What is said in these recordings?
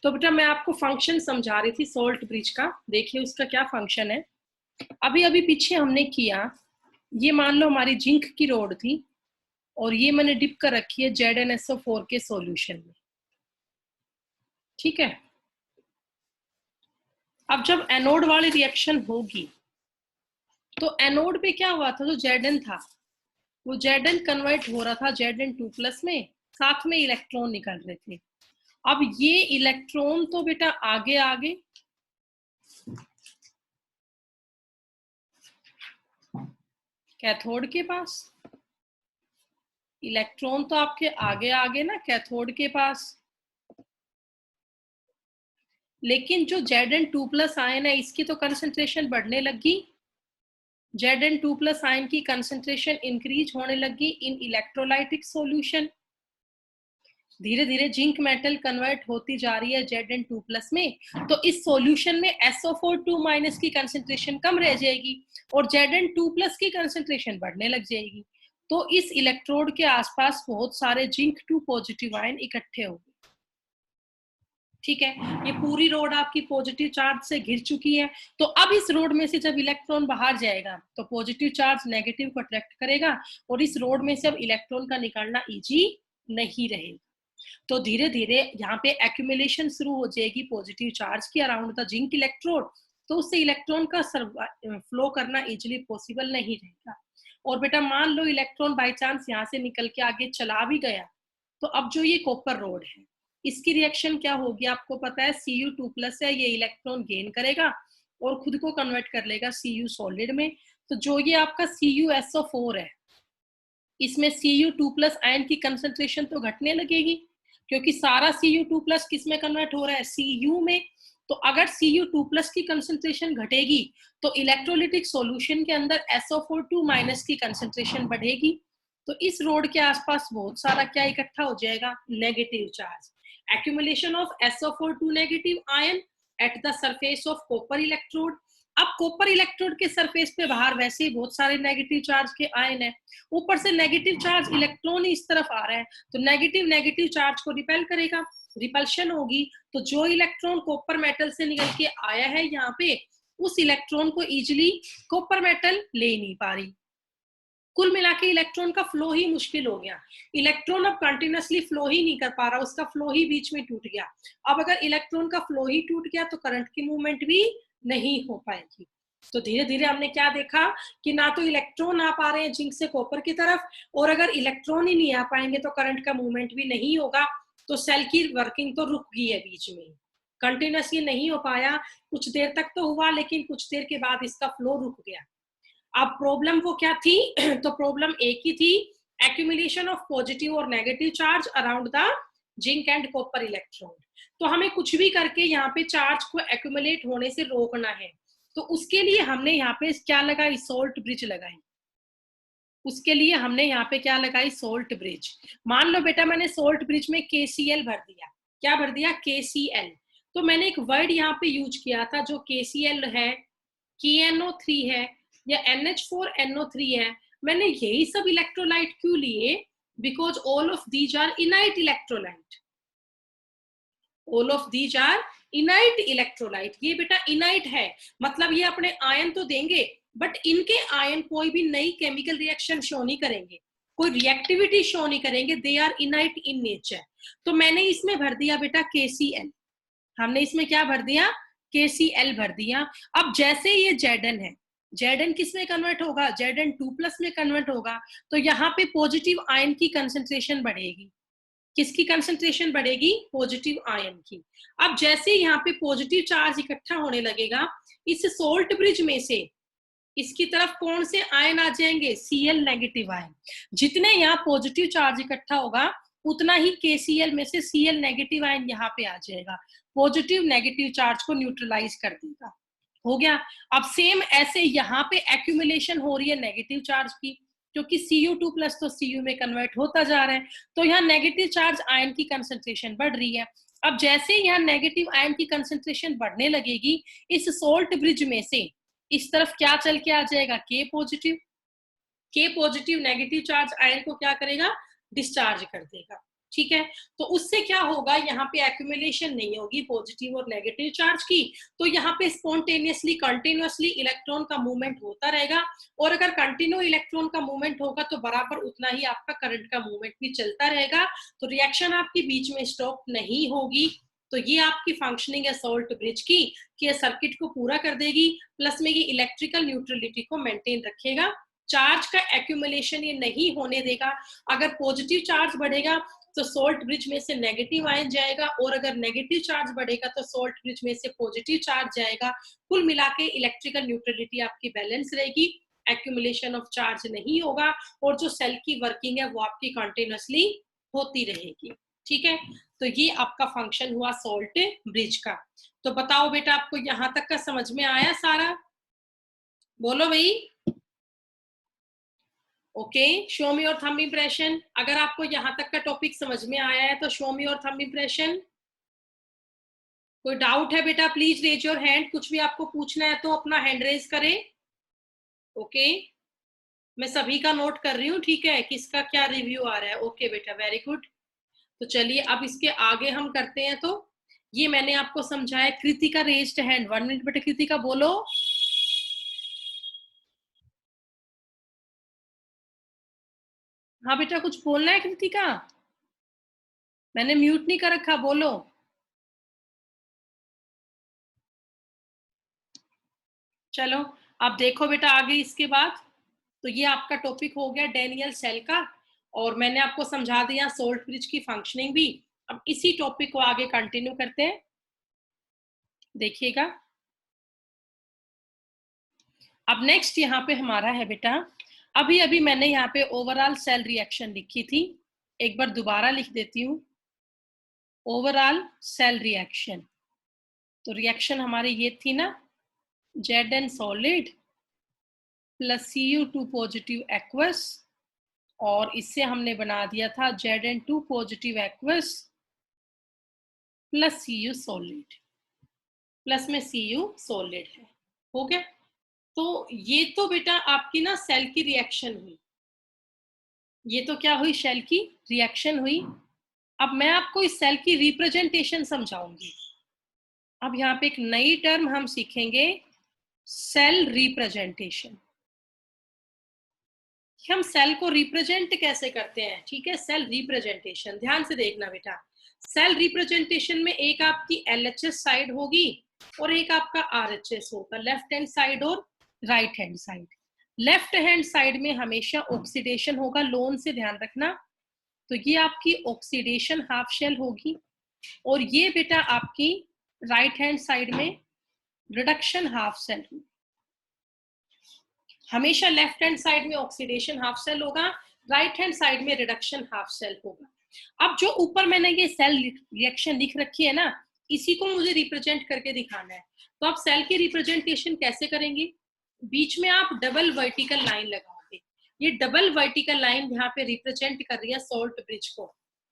तो बेटा मैं आपको फंक्शन समझा रही थी सोल्ट ब्रिज का। देखिए उसका क्या फंक्शन है। अभी अभी पीछे हमने किया, ये मान लो हमारी जिंक की रोड थी और ये मैंने डिप कर रखी है ZnSO4 के सॉल्यूशन में। ठीक है, अब जब एनोड वाली रिएक्शन होगी तो एनोड पे क्या हुआ था, जो Zn था वो Zn कन्वर्ट हो रहा था Zn2+ में, साथ में इलेक्ट्रॉन निकल रहे थे। अब ये इलेक्ट्रॉन तो बेटा आगे आगे कैथोड के पास, इलेक्ट्रॉन तो आपके आगे आगे ना कैथोड के पास, लेकिन जो Zn2+ आयन है इसकी तो कंसंट्रेशन बढ़ने लगी। Zn2+ आयन की कंसंट्रेशन इंक्रीज होने लगी इन इलेक्ट्रोलाइटिक सॉल्यूशन। धीरे धीरे जिंक मेटल कन्वर्ट होती जा रही है Zn2+ में, तो इस सॉल्यूशन में SO4 2- की कंसंट्रेशन कम रह जाएगी और Zn2+ की कंसंट्रेशन बढ़ने लग जाएगी। तो इस इलेक्ट्रोड के आसपास बहुत सारे Zn2+ आयन इकट्ठे हो गए। ठीक है, ये पूरी रोड आपकी पॉजिटिव चार्ज से घिर चुकी है। तो अब इस रोड में से जब इलेक्ट्रॉन बाहर जाएगा तो पॉजिटिव चार्ज नेगेटिव को अट्रैक्ट करेगा और इस रोड में से अब इलेक्ट्रॉन का निकालना इजी नहीं रहेगा। तो धीरे धीरे यहाँ पे एक्यूमुलेशन शुरू हो जाएगी पॉजिटिव चार्ज की अराउंड द जिंक इलेक्ट्रोड, तो उससे इलेक्ट्रॉन का फ्लो करना इजिली पॉसिबल नहीं रहेगा। और बेटा मान लो इलेक्ट्रॉन बाय चांस यहाँ से निकल के आगे चला भी गया, तो अब जो ये कॉपर रोड है इसकी रिएक्शन क्या होगी आपको पता है, Cu2+ है, ये इलेक्ट्रॉन गेन करेगा और खुद को कन्वर्ट कर लेगा Cu सॉलिड में। तो जो ये आपका CuSO4 है इसमें Cu2+ आयन की कंसंट्रेशन तो घटने लगेगी, क्योंकि सारा Cu2+ किस में कन्वर्ट हो रहा है, Cu में। तो अगर Cu2+ की कंसंट्रेशन घटेगी तो इलेक्ट्रोलिटिक सॉल्यूशन के अंदर SO4 2- की कंसंट्रेशन बढ़ेगी। तो इस रोड के आसपास बहुत सारा क्या इकट्ठा हो जाएगा, negative charge. Accumulation of SO4 2- ion at the surface of copper electrode. अब कॉपर इलेक्ट्रोड के सरफेस पे बाहर वैसे ही बहुत सारे नेगेटिव चार्ज के आयन है, ऊपर से नेगेटिव चार्ज इलेक्ट्रॉन इस तरफ आ रहा है, तो नेगेटिव नेगेटिव चार्ज को रिपेल करेगा, रिपल्शन होगी। तो जो इलेक्ट्रॉन कॉपर मेटल से निकल के आया है यहाँ पे, उस इलेक्ट्रॉन को इजिली कॉपर मेटल ले नहीं पा रही। कुल मिला के इलेक्ट्रॉन का फ्लो ही मुश्किल हो गया। इलेक्ट्रॉन अब कंटिन्यूसली फ्लो ही नहीं कर पा रहा, उसका फ्लो ही बीच में टूट गया। अब अगर इलेक्ट्रॉन का फ्लो ही टूट गया तो करंट की मूवमेंट भी नहीं हो पाएगी। तो धीरे धीरे हमने क्या देखा कि ना तो इलेक्ट्रॉन आ पा रहे हैं जिंक से कॉपर की तरफ, और अगर इलेक्ट्रॉन ही नहीं आ पाएंगे तो करंट का मूवमेंट भी नहीं होगा। तो सेल की वर्किंग तो रुक गई है, बीच में कंटिन्यूसली नहीं हो पाया। कुछ देर तक तो हुआ, लेकिन कुछ देर के बाद इसका फ्लो रुक गया। अब प्रॉब्लम वो क्या थी तो प्रॉब्लम एक ही थी, एक्यूमुलेशन ऑफ पॉजिटिव और negative charge around the zinc and copper electrode. तो हमें कुछ भी करके यहाँ पे चार्ज को एक्यूमुलेट होने से रोकना है, तो उसके लिए हमने यहाँ पे क्या लगाई, सोल्ट ब्रिज लगाई। उसके लिए हमने यहाँ पे क्या लगाई, सोल्ट ब्रिज। मान लो बेटा मैंने सोल्ट ब्रिज में KCl भर दिया, क्या भर दिया, KCl। तो मैंने एक वर्ड यहाँ पे यूज किया था, जो KCl है, KNO3 है या NH4NO3 है। मैंने यही सब इलेक्ट्रोलाइट क्यों लिए, because all of these are inert electrolyte. All of these are inert electrolyte. ये बेटा इनाइट है, मतलब ये अपने आयन तो देंगे बट इनके आयन कोई भी नई केमिकल रिएक्शन शो नहीं करेंगे, कोई रिएक्टिविटी शो नहीं करेंगे, दे आर इनाइट इन नेचर। तो मैंने इसमें भर दिया बेटा KCl। हमने इसमें क्या भर दिया, KCl भर दिया। अब जैसे ये Zn है, Zn किस में कन्वर्ट होगा, Zn2+ में कन्वर्ट होगा। तो यहाँ पे पॉजिटिव आयन की कंसंट्रेशन बढ़ेगी, किसकी कंसंट्रेशन बढ़ेगी, पॉजिटिव आयन की। अब जैसे यहाँ पे पॉजिटिव चार्ज इकट्ठा होने लगेगा, इस सोल्ट ब्रिज में से इसकी तरफ कौन से आयन आ जाएंगे, Cl नेगेटिव आयन। जितने यहाँ पॉजिटिव चार्ज इकट्ठा होगा उतना ही KCl में से Cl नेगेटिव आयन यहाँ पे आ जाएगा, पॉजिटिव नेगेटिव चार्ज को न्यूट्रलाइज कर देगा। हो गया। अब सेम ऐसे यहाँ पे एक्यूमुलेशन हो रही है नेगेटिव चार्ज की, क्योंकि Cu2+ तो Cu में कन्वर्ट होता जा रहा है, तो यहाँ नेगेटिव चार्ज आयन की कंसंट्रेशन बढ़ रही है। अब जैसे यहाँ नेगेटिव आयन की कंसंट्रेशन बढ़ने लगेगी, इस सोल्ट ब्रिज में से इस तरफ क्या चल के आ जाएगा, K positive negative charge ion को क्या करेगा, डिस्चार्ज कर देगा। ठीक है। तो उससे क्या होगा, यहाँ पे एक्यूमुलेशन नहीं होगी पॉजिटिव और नेगेटिव चार्ज की, तो यहाँ पे स्पॉन्टेनियसली कंटिन्यूअसली इलेक्ट्रॉन का मूवमेंट होता रहेगा, और अगर कंटिन्यू इलेक्ट्रॉन का मूवमेंट होगा तो बराबर उतना ही आपका करंट का मूवमेंट भी चलता रहेगा, तो रिएक्शन आपकी बीच में स्टॉप नहीं होगी। तो ये आपकी फंक्शनिंग है सॉल्ट ब्रिज की, कि सर्किट को पूरा कर देगी, प्लस में ये इलेक्ट्रिकल न्यूट्रलिटी को मेंटेन रखेगा, चार्ज का एक्यूमुलेशन ये नहीं होने देगा। अगर पॉजिटिव चार्ज बढ़ेगा तो सोल्ट ब्रिज में से नेगेटिव आयन जाएगा, और अगर नेगेटिव चार्ज बढ़ेगा तो सोल्ट ब्रिज में से पॉजिटिव चार्ज जाएगा। कुल मिला के इलेक्ट्रिकल न्यूट्रलिटी आपकी बैलेंस रहेगी, एक्यूमुलेशन ऑफ चार्ज नहीं होगा, और जो सेल की वर्किंग है वो आपकी कंटिन्यूअसली होती रहेगी। ठीक है, तो ये आपका फंक्शन हुआ सोल्ट ब्रिज का। तो बताओ बेटा, आपको यहां तक का समझ में आया सारा? बोलो भाई। Okay, show me your thumb impression. अगर आपको यहां तक का टॉपिक समझ में आया है तो show me your thumb impression. कोई डाउट है बेटा, प्लीज रेज योर हैंड। कुछ भी आपको पूछना है तो अपना हैंड रेज करें। ओके, मैं सभी का नोट कर रही हूँ, ठीक है, किसका क्या रिव्यू आ रहा है। ओके बेटा, वेरी गुड। तो चलिए अब इसके आगे हम करते हैं। तो ये मैंने आपको समझाया। कृतिका रेज्ड हैंड, 1 मिनट बेटा, कृतिका बोलो। हाँ बेटा, कुछ बोलना है कृतिका? मैंने म्यूट नहीं कर रखा, बोलो। चलो अब देखो बेटा आगे इसके बाद। तो ये आपका टॉपिक हो गया डेनियल सेल का, और मैंने आपको समझा दिया सोल्ट ब्रिज की फंक्शनिंग भी। अब इसी टॉपिक को आगे कंटिन्यू करते हैं, देखिएगा। अब नेक्स्ट यहाँ पे हमारा है बेटा, अभी अभी मैंने यहाँ पे ओवरऑल सेल रिएक्शन लिखी थी, एक बार दोबारा लिख देती हूँ। ओवरऑल सेल रिएक्शन, तो रिएक्शन हमारी ये थी ना, Zn solid plus Cu2 positive aqueous, और इससे हमने बना दिया था Zn2 positive aqueous plus Cu solid, plus में Cu सॉलिड है। हो गया? तो ये तो बेटा आपकी ना सेल की रिएक्शन हुई, ये तो क्या हुई, सेल की रिएक्शन हुई। अब मैं आपको इस सेल की रिप्रेजेंटेशन समझाऊंगी। अब यहाँ पे एक नई टर्म हम सीखेंगे, सेल रिप्रेजेंटेशन। हम सेल को रिप्रेजेंट कैसे करते हैं, ठीक है, सेल रिप्रेजेंटेशन। ध्यान से देखना बेटा, सेल रिप्रेजेंटेशन में एक आपकी LHS साइड होगी और एक आपका RHS होगा, लेफ्ट हैंड साइड और right hand side. Left hand side में हमेशा ऑक्सीडेशन होगा, लोन से ध्यान रखना। तो ये आपकी ऑक्सीडेशन हाफ शेल होगी, और ये बेटा आपकी राइट हैंड साइड में रिडक्शन हाफ सेल होगी। हमेशा लेफ्ट हैंड साइड में ऑक्सीडेशन हाफ सेल होगा, राइट हैंड साइड में रिडक्शन हाफ सेल होगा। अब जो ऊपर मैंने ये सेल रिएक्शन लिख रखी है ना, इसी को मुझे रिप्रेजेंट करके दिखाना है। तो आप सेल की रिप्रेजेंटेशन कैसे करेंगे? बीच में आप डबल वर्टिकल लाइन लगाओगे। ये डबल वर्टिकल लाइन यहाँ पे रिप्रेजेंट कर रही है सोल्ट ब्रिज को।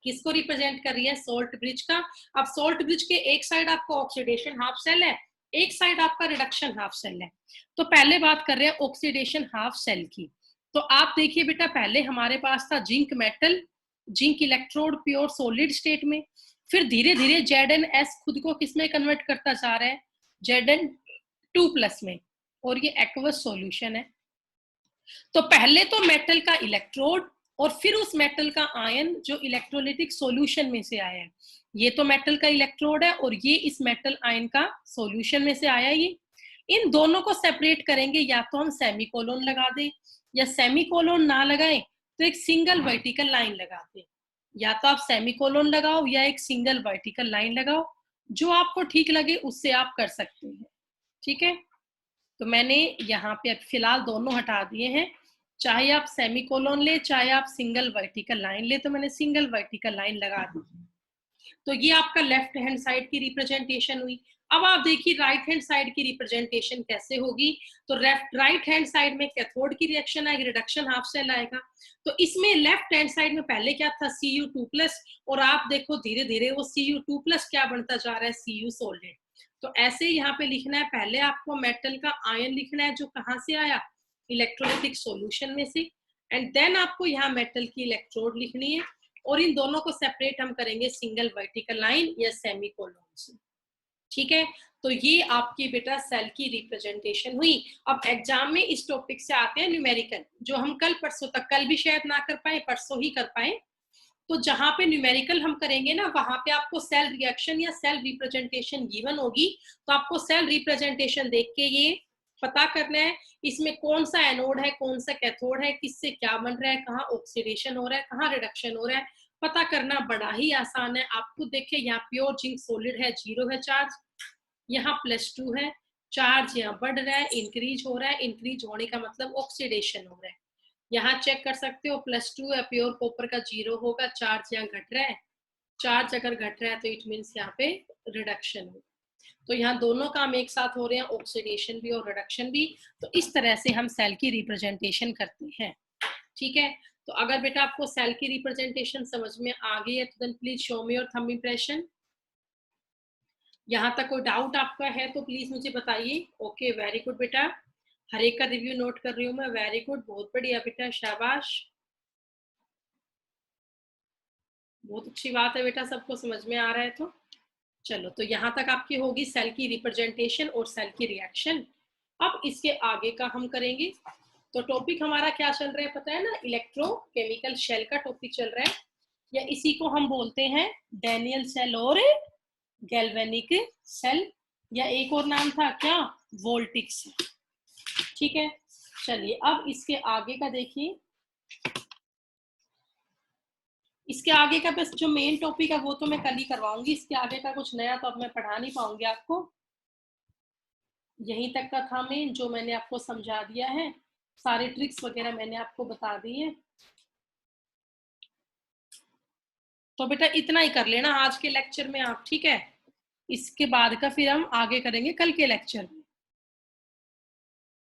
किसको रिप्रेजेंट कर रही है? सोल्ट ब्रिज का। अब सोल्ट ब्रिज के एक साइड आपका ऑक्सीडेशन हाफ सेल है, एक साइड आपका रिडक्शन हाफ सेल है। तो पहले बात कर रहे हैं ऑक्सीडेशन हाफ सेल की। तो आप देखिए बेटा, पहले हमारे पास था zinc metal, zinc electrode pure solid state में, फिर धीरे धीरे Zn(S) खुद को किसमें कन्वर्ट करता जा रहा है? Zn2 प्लस में, और ये एक्वस सॉल्यूशन है। तो पहले तो मेटल का इलेक्ट्रोड और फिर उस मेटल का आयन जो इलेक्ट्रोलिटिक सॉल्यूशन में से आया है। ये तो मेटल का इलेक्ट्रोड है और ये इस मेटल आयन का सॉल्यूशन में से आया। ये इन दोनों को सेपरेट करेंगे, या तो हम सेमीकोलन लगा दें, या सेमीकोलन ना लगाएं तो एक सिंगल वर्टिकल लाइन लगा दें। या तो आप सेमीकोलन लगाओ या एक सिंगल वर्टिकल लाइन लगाओ, जो आपको ठीक लगे उससे आप कर सकते हैं। ठीक है, तो मैंने यहाँ पे फिलहाल दोनों हटा दिए हैं, चाहे आप सेमीकोलन ले चाहे आप सिंगल वर्टिकल लाइन ले, तो मैंने सिंगल वर्टिकल लाइन लगा दी। तो ये आपका लेफ्ट हैंड साइड की रिप्रेजेंटेशन हुई। अब आप देखिए राइट हैंड साइड की रिप्रेजेंटेशन कैसे होगी। तो राइट हैंड साइड में कैथोड की रिएक्शन आएगी, रिडक्शन हाफ सेल आएगा। तो इसमें लेफ्ट हैंड साइड में पहले क्या था? Cu2+, और आप देखो धीरे धीरे वो Cu2+ क्या बनता जा रहा है? Cu solid. तो ऐसे यहाँ पे लिखना है, पहले आपको मेटल का आयन लिखना है जो कहाँ से आया? इलेक्ट्रोलिटिक सॉल्यूशन में से, एंड देन आपको यहाँ मेटल की इलेक्ट्रोड लिखनी है, और इन दोनों को सेपरेट हम करेंगे सिंगल वर्टिकल लाइन या सेमीकोलन से। ठीक है, तो ये आपकी बेटा सेल की रिप्रेजेंटेशन हुई। अब एग्जाम में इस टॉपिक से आते हैं न्यूमेरिकल, जो हम कल परसों तक, कल भी शायद ना कर पाए, परसों ही कर पाए। तो जहां पे न्यूमेरिकल हम करेंगे ना, वहां पे आपको सेल रिएक्शन या सेल रिप्रेजेंटेशन गिवन होगी, तो आपको सेल रिप्रेजेंटेशन देख के ये पता करना है इसमें कौन सा एनोड है, कौन सा कैथोड है, किससे क्या बन रहा है, कहाँ ऑक्सीडेशन हो रहा है, कहाँ रिडक्शन हो रहा है, पता करना बड़ा ही आसान है। आपको देखिए यहाँ प्योर जिंक सॉलिड है, 0 है चार्ज, यहाँ +2 है, चार्ज यहाँ बढ़ रहा है, इंक्रीज हो रहा है, इंक्रीज होने का मतलब ऑक्सीडेशन हो रहा है। यहाँ चेक कर सकते हो +2 है, प्योर कॉपर का 0 होगा, चार्ज यहाँ घट रहा है, चार्ज अगर घट रहा है तो इट मीन्स यहाँ पे रिडक्शन होगा। तो यहाँ दोनों काम एक साथ हो रहे हैं, ऑक्सीडेशन भी और रिडक्शन भी। तो इस तरह से हम सेल की रिप्रेजेंटेशन करते हैं। ठीक है, तो अगर बेटा आपको सेल की रिप्रेजेंटेशन समझ में आ गई है तो then please show me your thumb impression. यहाँ तक कोई डाउट आपका है तो प्लीज मुझे बताइए। ओके, वेरी गुड बेटा, हर एक का रिव्यू नोट कर रही हूँ मैं। वेरी गुड, बहुत बढ़िया बेटा, शाबाश, बहुत अच्छी बात है बेटा, सबको समझ में आ रहा है। तो चलो, तो यहाँ तक आपकी होगी सेल की रिप्रेजेंटेशन और सेल की रिएक्शन। अब इसके आगे का हम करेंगे। तो टॉपिक हमारा क्या चल रहा है पता है ना, इलेक्ट्रोकेमिकल शेल का टॉपिक चल रहा है, या इसी को हम बोलते हैं डैनियल सेल और गैल्वेनिक सेल, या एक और नाम था क्या, वोल्टिक सेल। ठीक है, चलिए अब इसके आगे का देखिए। इसके आगे का बस जो मेन टॉपिक है वो तो मैं कल ही करवाऊंगी, इसके आगे का कुछ नया तो अब मैं पढ़ा नहीं पाऊंगी आपको। यहीं तक का था मेन, जो मैंने आपको समझा दिया है, सारे ट्रिक्स वगैरह मैंने आपको बता दी है। तो बेटा इतना ही कर लेना आज के लेक्चर में आप, ठीक है। इसके बाद का फिर हम आगे करेंगे कल के लेक्चर में।